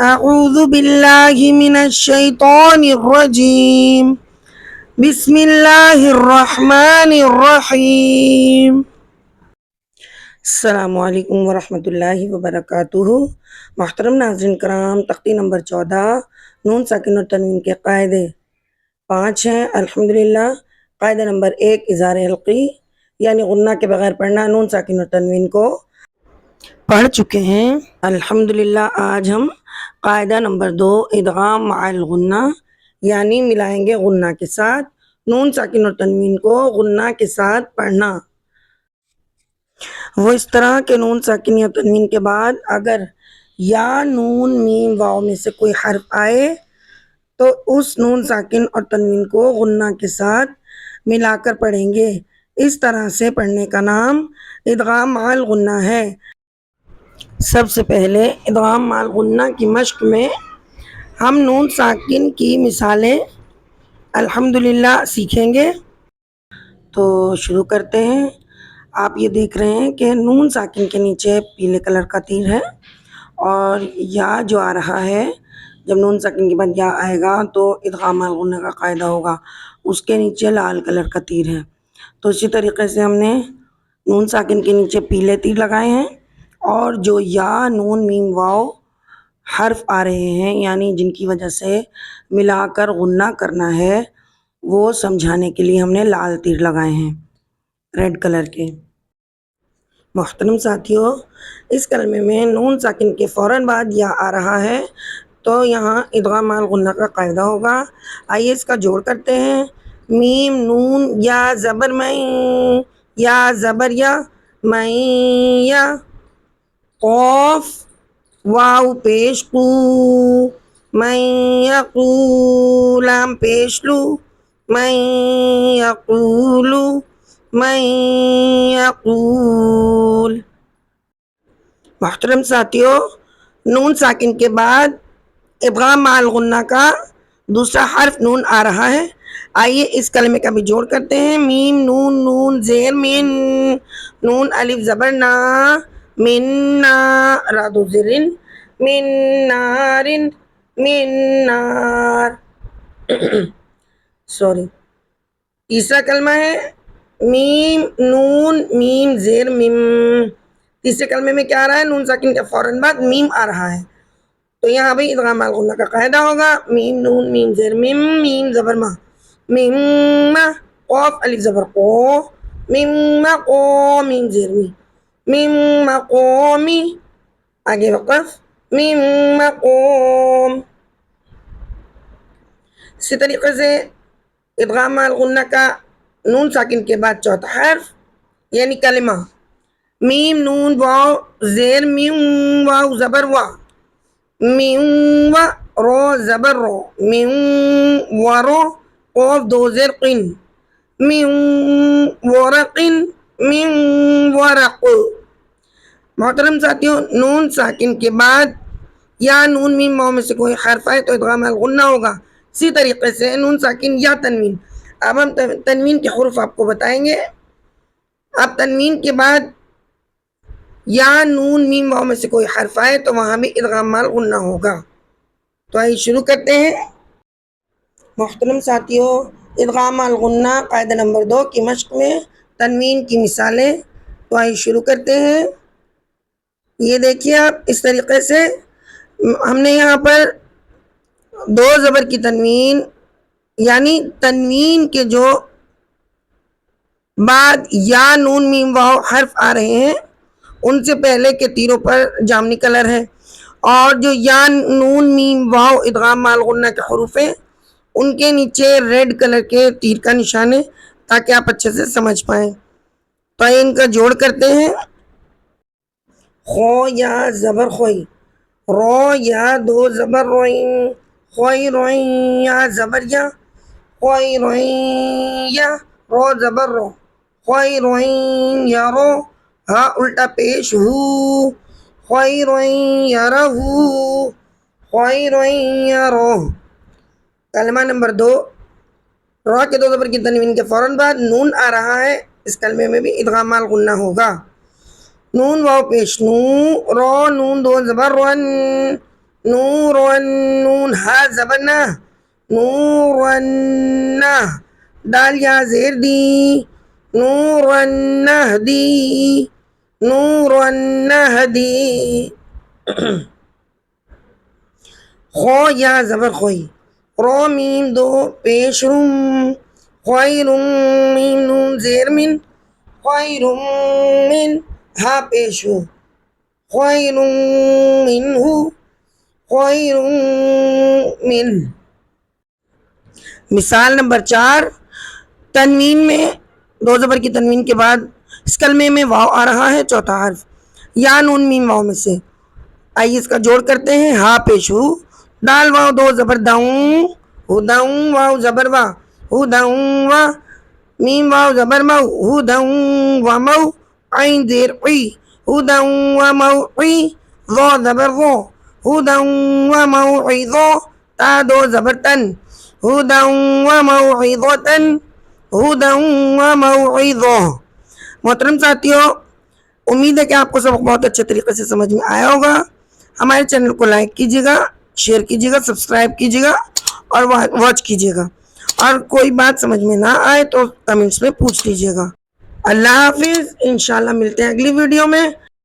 أعوذ بالله من الشيطان الرجيم بسم الله الرحمن الرحيم السلام علیکم ورحمۃ اللہ وبرکاتہ۔ محترم ناظرین کرام، تختی نمبر 14 نون ساکن اور تنوین کے قاعدے 5 ہیں الحمدللہ۔ قاعدہ نمبر 1 اظہار حلقی یعنی غنہ کے بغیر پڑھنا نون ساکن اور تنوین کو پڑھ چکے ہیں الحمدللہ۔ آج ہم قاعدہ نمبر 2 ادغام مع الغنہ یعنی ملائیں گے غنہ کے ساتھ نون ساکن اور تنوین کو غنہ کے ساتھ پڑھنا۔ وہ اس طرح کہ نون ساکن یا تنوین کے بعد اگر یا نون میم واو میں سے کوئی حرف آئے تو اس نون ساکن اور تنوین کو غنہ کے ساتھ ملا کر پڑھیں گے۔ اس طرح سے پڑھنے کا نام ادغام مع الغنہ ہے۔ سب سے پہلے ادغام مع الغنہ کی مشق میں ہم نون ساکن کی مثالیں الحمدللہ سیکھیں گے۔ تو شروع کرتے ہیں۔ آپ یہ دیکھ رہے ہیں کہ نون ساکن کے نیچے پیلے کلر کا تیر ہے اور یا جو آ رہا ہے، جب نون ساکن کے بعد یا آئے گا تو ادغام مع الغنہ کا قاعدہ ہوگا، اس کے نیچے لال کلر کا تیر ہے۔ تو اسی طریقے سے ہم نے نون ساکن کے نیچے پیلے تیر لگائے ہیں اور جو یا نون میم واو حرف آ رہے ہیں یعنی جن کی وجہ سے ملا کر غنہ کرنا ہے وہ سمجھانے کے لیے ہم نے لال تیر لگائے ہیں ریڈ کلر کے۔ محترم ساتھیوں، اس کلمے میں نون ساکن کے فوراً بعد یا آ رہا ہے تو یہاں ادغام مع الغنہ کا قاعدہ ہوگا۔ آئیے اس کا جوڑ کرتے ہیں۔ میم نون یا زبر میں یا زبر یا میں یا قوف واو پیش قو من یقول لام پیش لو من یقول من یقول۔ محترم ساتھیوں، نون ساکن کے بعد ادغام مع الغنہ کا دوسرا حرف نون آ رہا ہے۔ آئیے اس کلمے کا بھی جوڑ کرتے ہیں۔ میم نون نون زیر من نون الف زبر نا من نا را دو زرن من نارن من نار سوری۔ تیسرا کلمہ ہے میم نون میم زیر مم۔ تیسرے کلمے میں کیا آ رہا ہے؟ نون ساکن کے فوراً بعد میم آ رہا ہے تو یہاں بھی ادغام مع الغنہ کا قاعدہ ہوگا۔ میم نون میم زیر مم میم زبر ما مم قوف الف زبر قو مم قو میم زیر می مم قومی آگے وقف مم قوم۔ اسی طریقے سے ادغام مع الغنہ کا نون ساکن کے بعد چوتھا حرف یعنی کلمہ میم نون واو زیر میم واو زبر وا میم و رو زبر رو میم ورو قوف دو زیر قن میم ورقن میم ورق۔ محترم ساتھیوں، نون ساکن کے بعد یا نون میم واو میں سے کوئی حرف آئے تو ادغام مع الغنہ ہوگا۔ اسی طریقے سے نون ساکن یا تنوین۔ اب ہم تنوین کے حروف آپ کو بتائیں گے۔ اب تنوین کے بعد یا نون میم واو میں سے کوئی حرف آئے تو وہاں بھی ادغام مع الغنہ ہوگا۔ تو آئیے شروع کرتے ہیں۔ محترم ساتھیوں، ادغام مع الغنہ قاعدہ نمبر 2 کی مشق میں تنوین کی مثالیں۔ تو آئیے شروع کرتے ہیں۔ یہ دیکھیے آپ اس طریقے سے ہم نے یہاں پر 2 زبر کی تنوین یعنی تنوین کے جو بعد یا نون میم واو حرف آ رہے ہیں ان سے پہلے کے تیروں پر جامنی کلر ہے اور جو یا نون میم واو ادغام مع الغنہ کے حروف ہیں ان کے نیچے ریڈ کلر کے تیر کا نشان ہے تاکہ آپ اچھے سے سمجھ پائیں۔ تو ان کا جوڑ کرتے ہیں۔ خو یا زبر خوئی رو یا 2 زبر روئیں خوئی روئیں یا زبر یا خوئی روئیں یا رو زبر رو خوئی روئیں یا رو ہا الٹا پیش ہو خوئی روئیں یا رہو خوئی روئیں یا رو۔ کلمہ نمبر 2 رو کے 2 زبر کی تنوین کے فوراً بعد نون آ رہا ہے، اس کلمے میں بھی ادغام مع الغنہ ہوگا۔ نون واو پیش نو رو نون 2 زبر رون نور نون ہا زبر نہ نور نہ دال یا زیر دی نور نہدی نور نہدی خو یا زبر خوئی رو میم دو پیش روم خیر میم نون زیر من خیر من ہا پیش ہو خیر منہ خیر من. مثال نمبر 4 تنوین میں دو زبر کی تنوین کے بعد اس کلمے میں واو آ رہا ہے چوتھا حرف یا نون میم واو میں سے. آئیے اس کا جوڑ کرتے ہیں. ہا پیش ہو دال واو دو زبر داؤں ہو داؤں واو زبر وا ہو داؤں وا میم واو زبر مو ہو داؤں وا مو عین زیر قی ہو داؤں وا موعی ضو زبر ضو ہو داؤں وا موعظو تا دو زبر تن ہدی وموعظۃ ہدی وموعظہ. محترم ساتھیوں، امید ہے کہ آپ کو سبق بہت اچھے طریقے سے سمجھ میں آیا ہوگا. ہمارے چینل کو لائک کیجیے گا، شیئر کیجیے گا، سبسکرائب کیجیے گا اور واچ کیجیے گا. اور کوئی بات سمجھ میں نہ آئے تو کمنٹس میں پوچھ لیجیے گا. اللہ حافظ. انشاءاللہ ملتے ہیں اگلی ویڈیو میں.